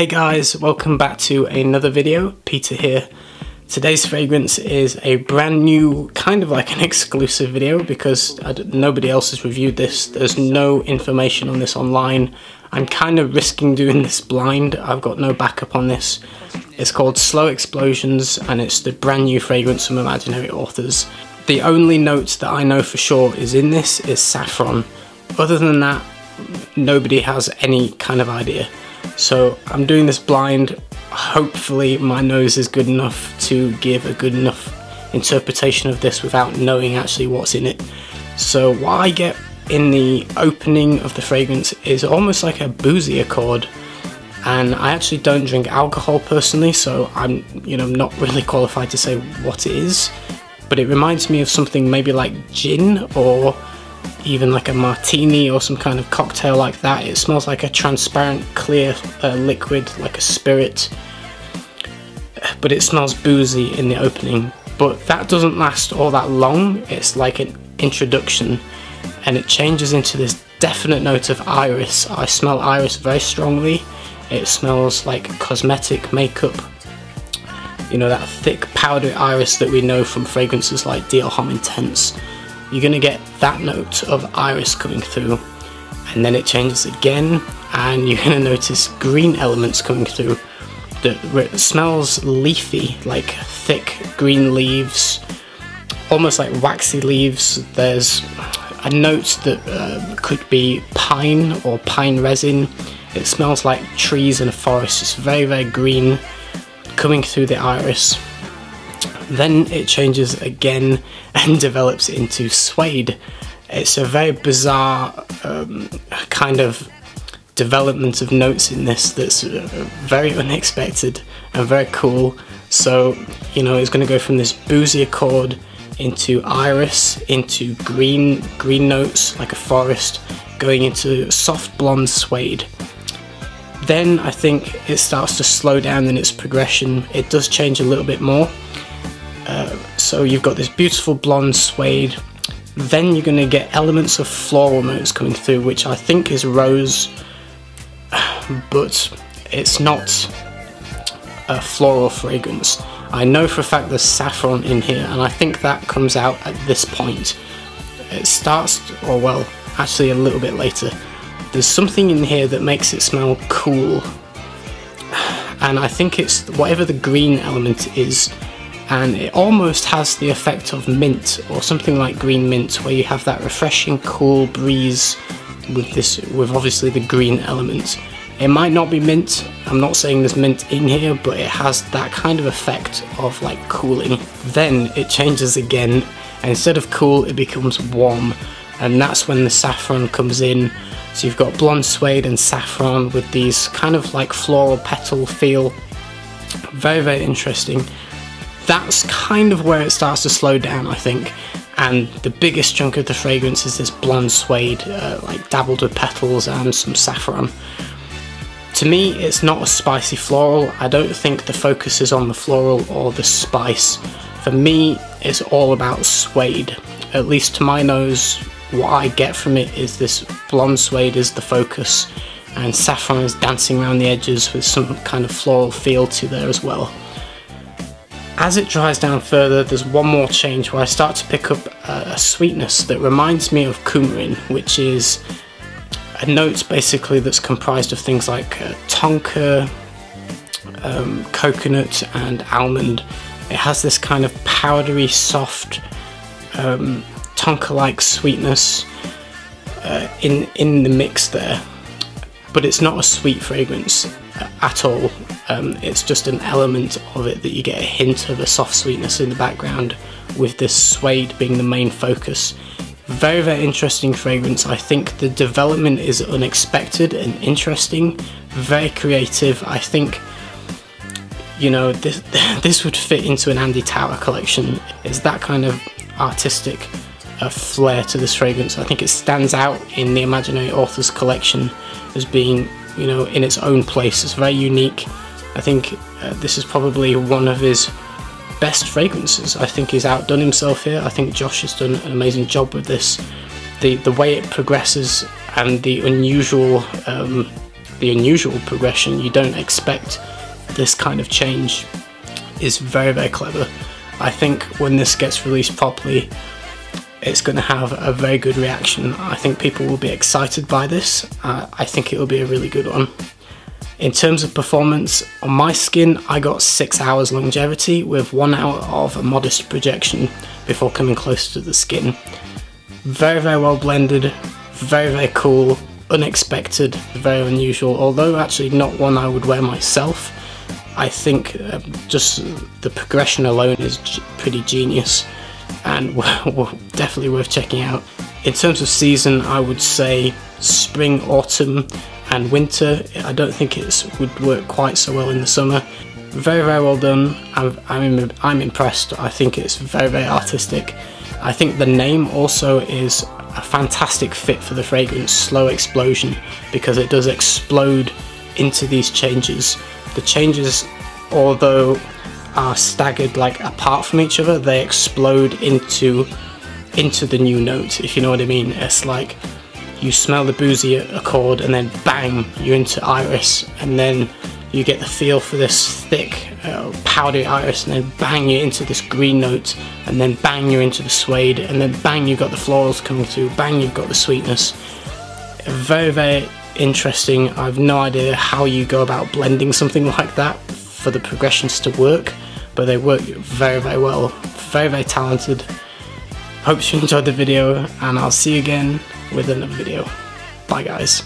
Hey guys, welcome back to another video. Peter here. Today's fragrance is a brand new, kind of like an exclusive video because nobody else has reviewed this. There's no information on this online. I'm kind of risking doing this blind. I've got no backup on this. It's called Slow Explosions and it's the brand new fragrance from Imaginary Authors. The only note that I know for sure is in this is saffron. Other than that, nobody has any kind of idea. So I'm doing this blind. Hopefully my nose is good enough to give a good enough interpretation of this without knowing actually what's in it. So what I get in the opening of the fragrance is almost like a boozy accord, and I actually don't drink alcohol personally, so I'm not really qualified to say what it is, but it reminds me of something maybe like gin or even like a martini or some kind of cocktail like that. It smells like a transparent clear liquid, like a spirit, but it smells boozy in the opening. But that doesn't last all that long. It's like an introduction and it changes into this definite note of iris. I smell iris very strongly. It smells like cosmetic makeup, you know, that thick powdery iris that we know from fragrances like Dior Homme Intense. You're going to get that note of iris coming through, and then it changes again and you're going to notice green elements coming through where it smells leafy, like thick green leaves, almost like waxy leaves. There's a note that could be pine or pine resin. It smells like trees in a forest. It's very, very green coming through the iris. Then it changes again and develops into suede. It's a very bizarre kind of development of notes in this that's very unexpected and very cool. So, you know, it's going to go from this boozy accord into iris, into green notes like a forest, going into soft blonde suede. Then I think it starts to slow down in its progression. It does change a little bit more. So you've got this beautiful blonde suede, then you're going to get elements of floral notes coming through, which I think is rose, but it's not a floral fragrance. I know for a fact there's saffron in here, and I think that comes out at this point. It starts, or well, actually a little bit later. There's something in here that makes it smell cool, and I think it's whatever the green element is. And it almost has the effect of mint or something like green mint, where you have that refreshing cool breeze with obviously the green element. It might not be mint, I'm not saying there's mint in here, but it has that kind of effect of like cooling. Then it changes again, and instead of cool it becomes warm, and that's when the saffron comes in. So you've got blonde suede and saffron with these kind of like floral petal feel. Very, very interesting. That's kind of where it starts to slow down, I think, and the biggest chunk of the fragrance is this blonde suede, like dabbled with petals and some saffron. To me, it's not a spicy floral. I don't think the focus is on the floral or the spice. For me, it's all about suede. At least to my nose, what I get from it is this blonde suede is the focus, and saffron is dancing around the edges with some kind of floral feel to there as well. As it dries down further, there's one more change where I start to pick up a sweetness that reminds me of coumarin, which is a note basically that's comprised of things like tonka, coconut and almond. It has this kind of powdery, soft, tonka-like sweetness in the mix there, but it's not a sweet fragrance at all. It's just an element of it that you get a hint of a soft sweetness in the background, with this suede being the main focus. Very, very interesting fragrance. I think the development is unexpected and interesting, very creative. I think, you know, this would fit into an Andy Tower collection. It's that kind of artistic flair to this fragrance. I think it stands out in the Imaginary Authors collection as being, you know, in its own place. It's very unique. I think this is probably one of his best fragrances. I think he's outdone himself here. I think Josh has done an amazing job with this. The way it progresses and the unusual the unusual progression. You don't expect this kind of change. Is very, very clever. I think when this gets released properly, it's going to have a very good reaction. I think people will be excited by this. I think it will be a really good one. In terms of performance, on my skin, I got 6 hours longevity with 1 hour of a modest projection before coming closer to the skin. Very, very well blended, very, very cool, unexpected, very unusual, although actually not one I would wear myself. I think just the progression alone is pretty genius and definitely worth checking out. In terms of season, I would say spring, autumn and winter. I don't think it would work quite so well in the summer. Very, very well done. I'm impressed. I think it's very, very artistic. I think the name also is a fantastic fit for the fragrance, Slow Explosion, because it does explode into these changes. The changes, although are staggered like apart from each other, they explode into the new note, if you know what I mean. It's like you smell the boozy accord and then bang, you're into iris, and then you get the feel for this thick powdery iris, and then bang, you're into this green note, and then bang, you're into the suede, and then bang, you've got the florals coming through, bang, you've got the sweetness. Very, very interesting. I have no idea how you go about blending something like that for the progressions to work, but they work very, very well. Very, very talented. Hope you enjoyed the video, and I'll see you again with another video. Bye guys.